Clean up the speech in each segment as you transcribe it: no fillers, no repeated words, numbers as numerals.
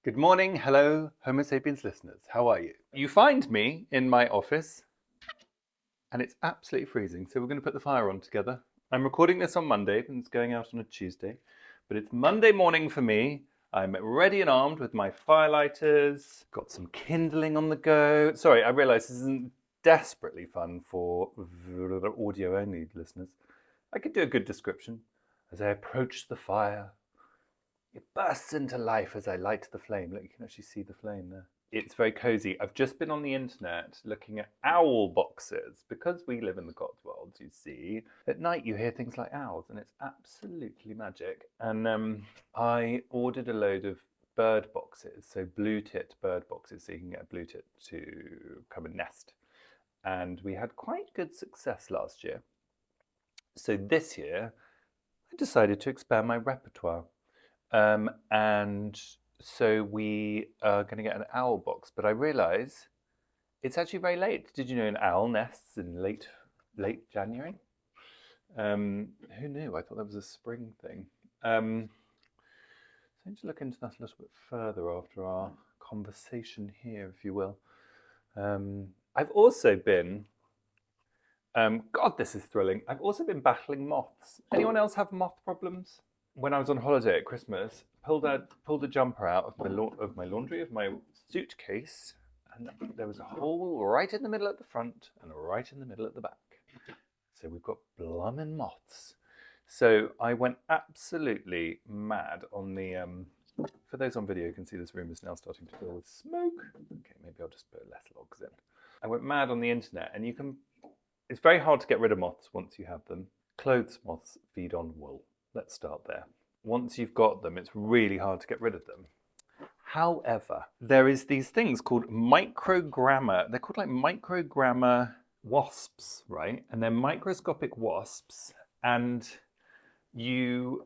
Good morning, hello, Homo Sapiens listeners. How are you? You find me in my office and it's absolutely freezing, so we're going to put the fire on together. I'm recording this on Monday and it's going out on a Tuesday, but it's Monday morning for me. I'm ready and armed with my firelighters, got some kindling on the go. Sorry, I realise this isn't desperately fun for audio-only listeners. I could do a good description. As I approach the fire, it bursts into life as I light the flame. Look, you can actually see the flame there. It's very cozy. I've just been on the internet looking at owl boxes. Because we live in the Cotswolds, you see, at night you hear things like owls, and it's absolutely magic. And I ordered a load of bird boxes, so blue tit bird boxes, so you can get a blue tit to come and nest. And we had quite good success last year. So this year, I decided to expand my repertoire. And so we are going to get an owl box, but I realise it's actually very late. Did you know an owl nests in late January? Who knew? I thought that was a spring thing. So I need to look into that a little bit further after our conversation here, if you will. I've also been, God, this is thrilling. I've also been battling moths. Anyone else have moth problems? When I was on holiday at Christmas, pulled a jumper out of my laundry, of my suitcase, and there was a hole right in the middle at the front and right in the middle at the back. So we've got bloomin' moths. So I went absolutely mad on the. For those on video, you can see this room is now starting to fill with smoke. Okay, maybe I'll just put less logs in. I went mad on the internet, and you can. It's very hard to get rid of moths once you have them. Clothes moths feed on wool. Let's start there. Once you've got them, it's really hard to get rid of them. However, there is these things called microgramma. They're called like microgramma wasps, right? And they're microscopic wasps, and you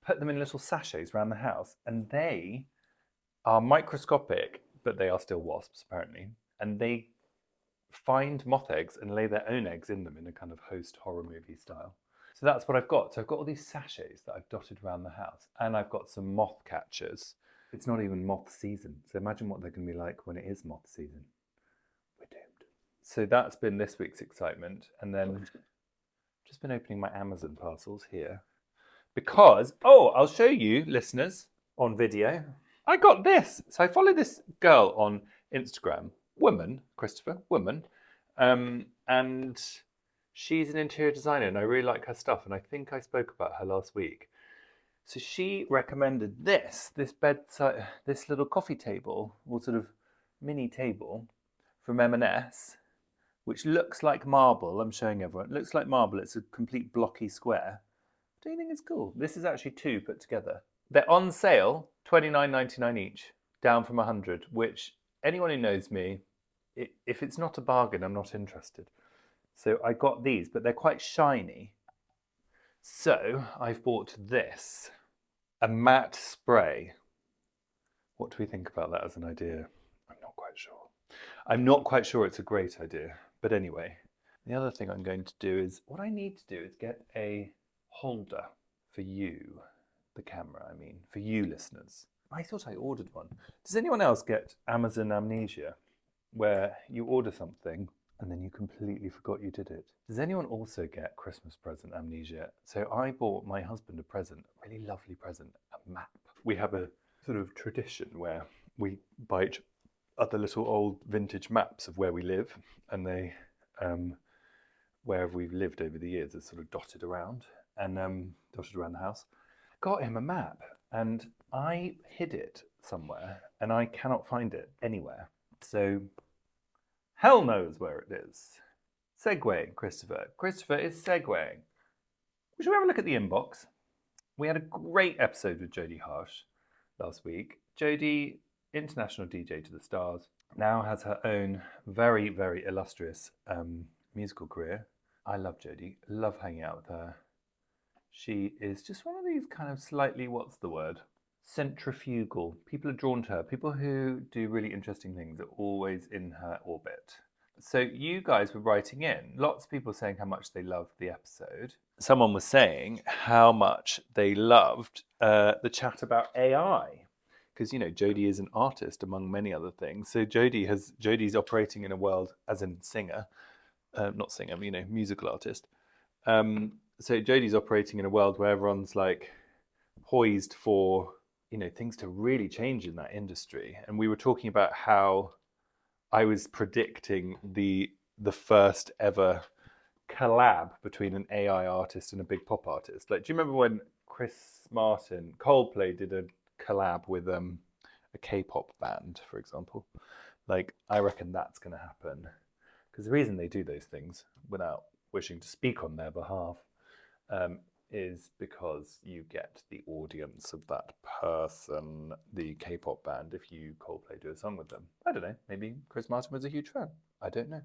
put them in little sachets around the house, and they are microscopic, but they are still wasps apparently, and they find moth eggs and lay their own eggs in them in a kind of host horror movie style. So that's what I've got. So I've got all these sachets that I've dotted around the house, and I've got some moth catchers. It's not even moth season, so imagine what they're going to be like when it is moth season. We're doomed. So that's been this week's excitement, and then just been opening my Amazon parcels here because, I'll show you, listeners, on video. I got this. So I follow this girl on Instagram, Christopher, and she's an interior designer, and I really like her stuff, and I think I spoke about her last week. So she recommended this bedside, this little coffee table, or sort of mini table from M&S, which looks like marble. I'm showing everyone. It looks like marble. It's a complete blocky square. Don't you think it's cool? This is actually two put together. They're on sale, $29.99 each, down from $100, which anyone who knows me, if it's not a bargain, I'm not interested. So I got these, but they're quite shiny. So I've bought this, a matte spray. What do we think about that as an idea? I'm not quite sure. I'm not quite sure it's a great idea. But anyway, the other thing I'm going to do is, what I need to do is get a holder for you, the camera, I mean, for you listeners. I thought I ordered one. Does anyone else get Amazon amnesia, where you order something and then you completely forgot you did it? Does anyone also get Christmas present amnesia? So I bought my husband a present, a really lovely present, a map. We have a sort of tradition where we buy each other little old vintage maps of where we live, and they, wherever we've lived over the years, is sort of dotted around, and dotted around the house. Got him a map, and I hid it somewhere, and I cannot find it anywhere. So hell knows where it is. Segwaying, Christopher. Christopher is segwaying. Should we have a look at the inbox? We had a great episode with Jodie Harsh last week. Jodie, international DJ to the stars, now has her own very, very illustrious musical career. I love Jodie, love hanging out with her. She is just one of these kind of slightly, what's the word? Centrifugal. People are drawn to her. People who do really interesting things are always in her orbit. So you guys were writing in, lots of people saying how much they loved the episode. Someone was saying how much they loved the chat about AI. because Jodie is an artist among many other things. So Jodie's operating in a world as in singer, not singer, musical artist. So Jodie's operating in a world where everyone's like poised for things to really change in that industry. And we were talking about how I was predicting the first ever collab between an AI artist and a big pop artist. Like, do you remember when Coldplay did a collab with a K-pop band, for example? Like, I reckon that's going to happen. Because the reason they do those things, without wishing to speak on their behalf, is because you get the audience of that person, the K-pop band, if you Coldplay do a song with them. I don't know, maybe Chris Martin was a huge fan. I don't know.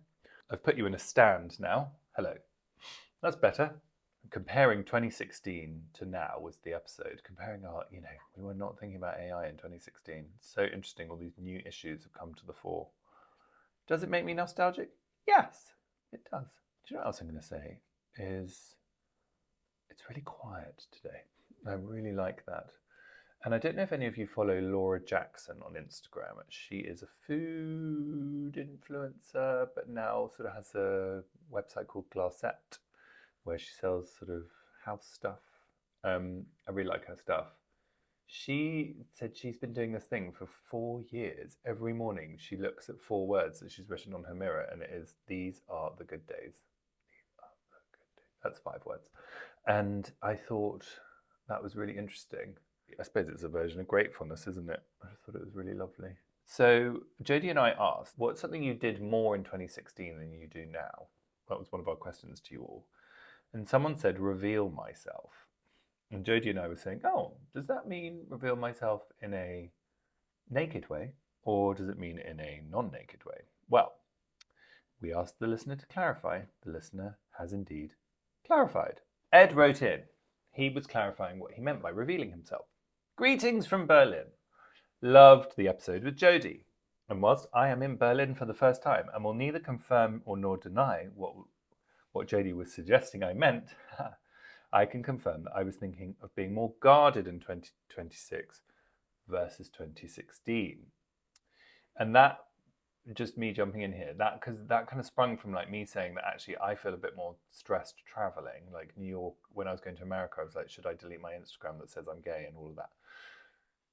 I've put you in a stand now. Hello. That's better. Comparing 2016 to now was the episode. Comparing our, we were not thinking about AI in 2016. So interesting, all these new issues have come to the fore. Does it make me nostalgic? Yes, it does. Do you know what else I'm going to say? Is it's really quiet today. I really like that. And I don't know if any of you follow Laura Jackson on Instagram. She is a food influencer, but now sort of has a website called Glassette, where she sells sort of house stuff. I really like her stuff. She said she's been doing this thing for 4 years. Every morning she looks at 4 words that she's written on her mirror, and it is, "These are the good days." These are the good days. That's 5 words. And I thought that was really interesting. I suppose it's a version of gratefulness, isn't it? I thought it was really lovely. So Jodie and I asked, what's something you did more in 2016 than you do now? That was one of our questions to you all. And someone said, reveal myself. And Jodie and I were saying, oh, does that mean reveal myself in a naked way? Or does it mean in a non-naked way? Well, we asked the listener to clarify. The listener has indeed clarified. Ed wrote in. He was clarifying what he meant by revealing himself. Greetings from Berlin. Loved the episode with Jodie. And whilst I am in Berlin for the first time and will neither confirm or nor deny what Jodie was suggesting I meant, I can confirm that I was thinking of being more guarded in 2026 versus 2016. And that, just me jumping in here, because that kind of sprung from like me saying that actually I feel a bit more stressed traveling. Like New York, when I was going to America, I was like, should I delete my Instagram that says I'm gay and all of that?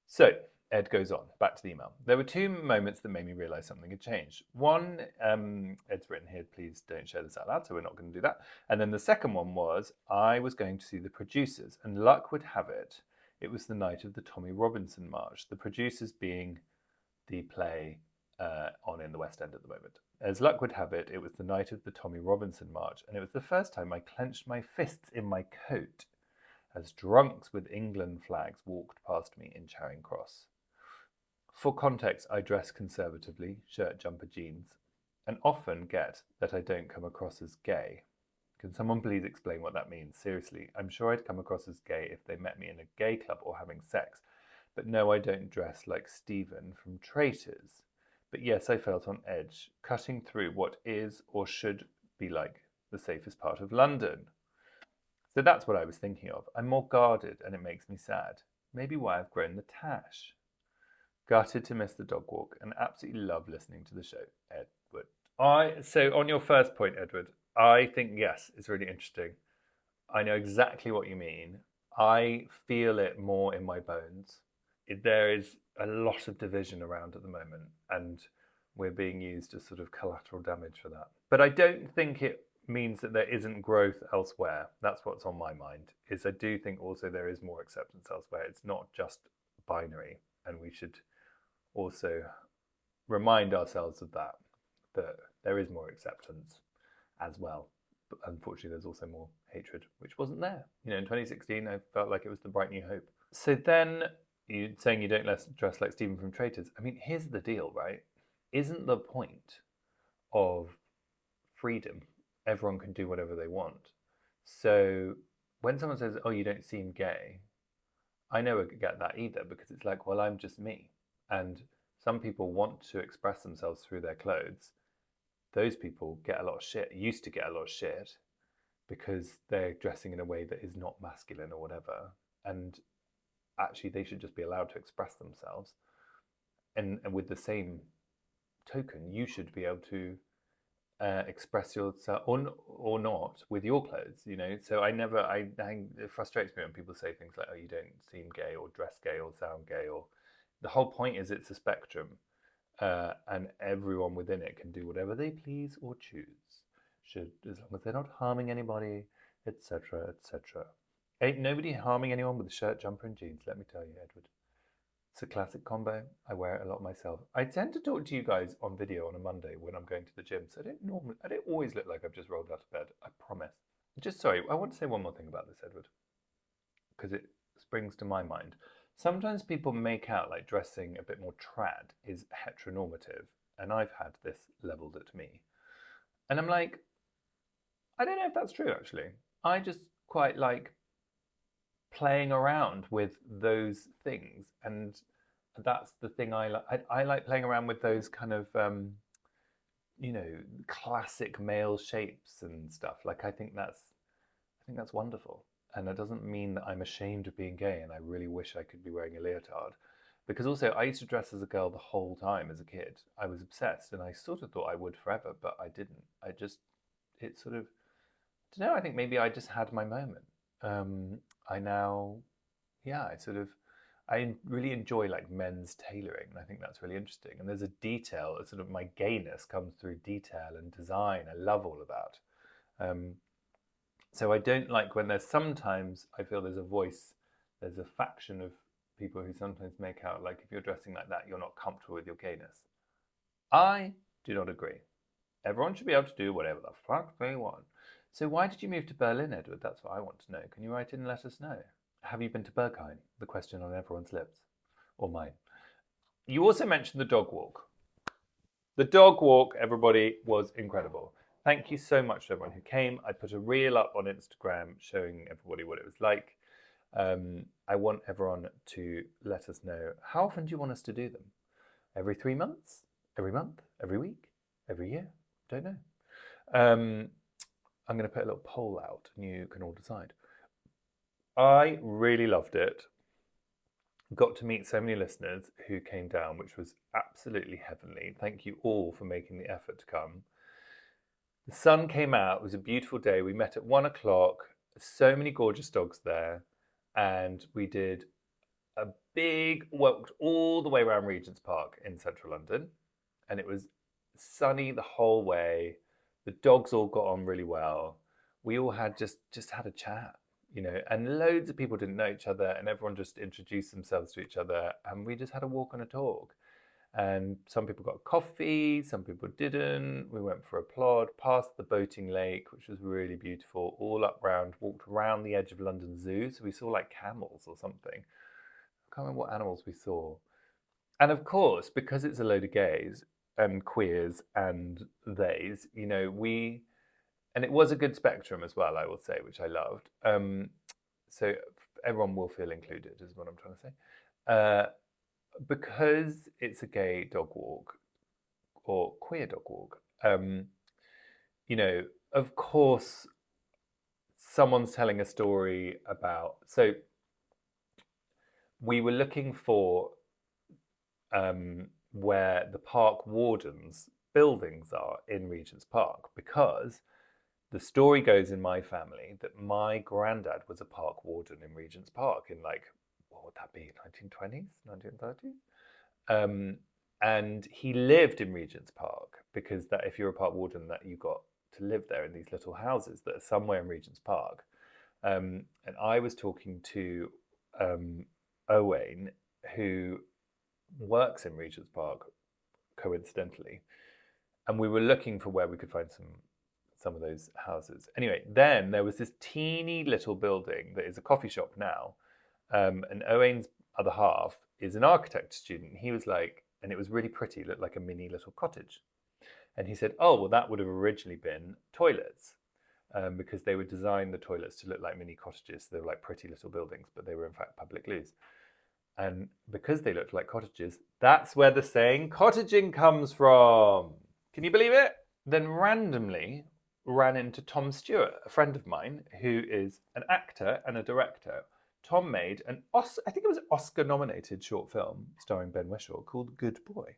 So Ed goes on, back to the email. There were 2 moments that made me realize something had changed. One, Ed's written here, please don't share this out loud, so we're not going to do that. And then the second one was, I was going to see the producers, and luck would have it, it was the night of the Tommy Robinson March, the producers being the play on in the West End at the moment. As luck would have it, it was the night of the Tommy Robinson March, and it was the first time I clenched my fists in my coat as drunks with England flags walked past me in Charing Cross. For context, I dress conservatively, shirt, jumper, jeans, and often get that I don't come across as gay. Can someone please explain what that means? Seriously, I'm sure I'd come across as gay if they met me in a gay club or having sex, but no, I don't dress like Stephen from Traitors. But yes, I felt on edge, cutting through what is or should be like the safest part of London. So that's what I was thinking of. I'm more guarded and it makes me sad. Maybe why I've grown the tash. Gutted to miss the dog walk and absolutely love listening to the show, Edward. So on your first point, Edward, I think yes, it's really interesting. I know exactly what you mean. I feel it more in my bones. There is a lot of division around at the moment, and we're being used as sort of collateral damage for that. But I don't think it means that there isn't growth elsewhere. That's what's on my mind, is I do think also there is more acceptance elsewhere. It's not just binary, and we should also remind ourselves of that there is more acceptance as well. But unfortunately, there's also more hatred, which wasn't there. In 2016, I felt like it was the bright new hope. So then, you saying you don't dress like Stephen from Traitors. I mean, here's the deal, right? Isn't the point of freedom everyone can do whatever they want? So when someone says, oh, you don't seem gay, I never get that either, because it's like, well, I'm just me. And some people want to express themselves through their clothes. Those people get a lot of shit, used to get a lot of shit, because they're dressing in a way that is not masculine or whatever. And actually, they should just be allowed to express themselves. and with the same token, you should be able to express yourself or not with your clothes, you know. So it frustrates me when people say things like, oh, you don't seem gay or dress gay or sound gay, or the whole point is it's a spectrum, and everyone within it can do whatever they please or choose, as long as they're not harming anybody, etc., etc. Ain't nobody harming anyone with a shirt, jumper, and jeans, let me tell you, Edward. It's a classic combo. I wear it a lot myself. I tend to talk to you guys on video on a Monday when I'm going to the gym, so I don't always look like I've just rolled out of bed. I promise. Sorry, I want to say one more thing about this, Edward, because it springs to my mind. Sometimes people make out like dressing a bit more trad is heteronormative, and I've had this leveled at me. And I'm like, I don't know if that's true, actually. I just quite like playing around with those things, and that's the thing I like. I like playing around with those kind of classic male shapes and stuff. Like I think that's wonderful, and that doesn't mean that I'm ashamed of being gay and I really wish I could be wearing a leotard, because also I used to dress as a girl the whole time as a kid. I was obsessed, and I sort of thought I would forever, but I didn't. It sort of, I don't know, I think maybe I just had my moment. I now, yeah, I really enjoy like men's tailoring, and I think that's really interesting. And there's a detail, sort of my gayness comes through detail and design. I love all of that. So I don't like when sometimes I feel there's a faction of people who sometimes make out like if you're dressing like that, you're not comfortable with your gayness. I do not agree. Everyone should be able to do whatever the fuck they want. So why did you move to Berlin, Edward? That's what I want to know. Can you write in and let us know? Have you been to Berghain? The question on everyone's lips. Or mine. You also mentioned the dog walk. The dog walk, everybody, was incredible. Thank you so much to everyone who came. I put a reel up on Instagram showing everybody what it was like. I want everyone to let us know, how often do you want us to do them? Every 3 months? Every month? Every week? Every year? Don't know. I'm going to put a little poll out and you can all decide. I really loved it. Got to meet so many listeners who came down, which was absolutely heavenly. Thank you all for making the effort to come. The sun came out. It was a beautiful day. We met at 1 o'clock. So many gorgeous dogs there. And we did walked all the way around Regent's Park in central London. And it was sunny the whole way. The dogs all got on really well. We all had just had a chat, and loads of people didn't know each other, and everyone just introduced themselves to each other, and we just had a walk and a talk. And some people got coffee, some people didn't. We went for a plod past the boating lake, which was really beautiful, all walked around the edge of London Zoo. So we saw like camels or something. I can't remember what animals we saw. And of course, because it's a load of gays and queers and theys, and it was a good spectrum as well, I will say, which I loved. So everyone will feel included, is what I'm trying to say. Because it's a gay dog walk or queer dog walk, of course, someone's telling a story about. So we were looking for where the park warden's buildings are in Regent's Park, because the story goes in my family that my granddad was a park warden in Regent's Park in what would that be, 1920s, 1930s? And he lived in Regent's Park, because that if you're a park warden, that you got to live there in these little houses that are somewhere in Regent's Park. And I was talking to Owain, who works in Regent's Park, coincidentally, and we were looking for where we could find some of those houses. Anyway, then there was this teeny little building that is a coffee shop now, and Owain's other half is an architect student. He was like, and it was really pretty, looked like a mini little cottage. And he said, oh, well, that would have originally been toilets, because they would design the toilets to look like mini cottages. They were like pretty little buildings, but they were in fact public loos. And because they looked like cottages, that's where the saying cottaging comes from. Can you believe it? Then randomly ran into Tom Stewart, a friend of mine, who is an actor and a director. Tom made I think it was Oscar-nominated short film starring Ben Whishaw called Good Boy.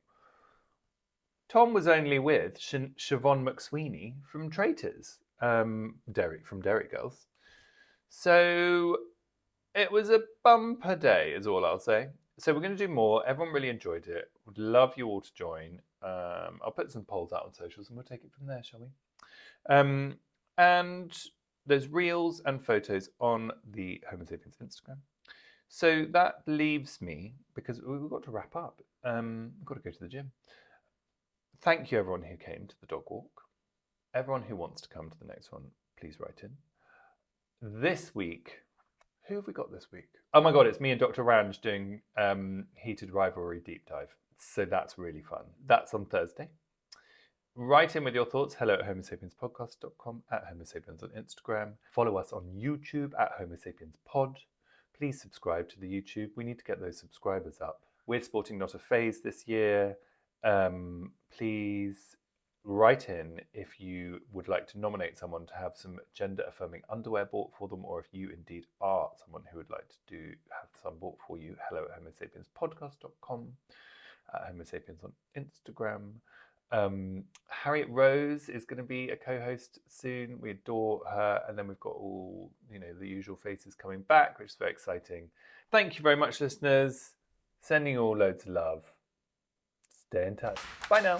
Tom was only with Siobhan McSweeney from Traitors, from Derry Girls. So it was a bumper day, is all I'll say. So we're going to do more. Everyone really enjoyed it. Would love you all to join. I'll put some polls out on socials and we'll take it from there, shall we? And there's reels and photos on the Homo Sapiens Instagram. So that leaves me, because we've got to wrap up. We've got to go to the gym. Thank you, everyone who came to the dog walk. Everyone who wants to come to the next one, please write in. This week, who have we got this week? Oh my God, it's me and Dr. Ranj doing Heated Rivalry Deep Dive. So that's really fun. That's on Thursday. Write in with your thoughts. hello@homosapienspodcast.com, @homosapiens on Instagram. Follow us on YouTube @homosapienspod. Please subscribe to the YouTube. We need to get those subscribers up. We're sporting Not a Phase this year. Please write in if you would like to nominate someone to have some gender-affirming underwear bought for them, or if you indeed are someone who would like to have some bought for you. hello@homosapienspodcast.com, @homosapiens on Instagram. Harriet Rose is going to be a co-host soon. We adore her. And then we've got all, the usual faces coming back, which is very exciting. Thank you very much, listeners. Sending you all loads of love. Stay in touch. Bye now.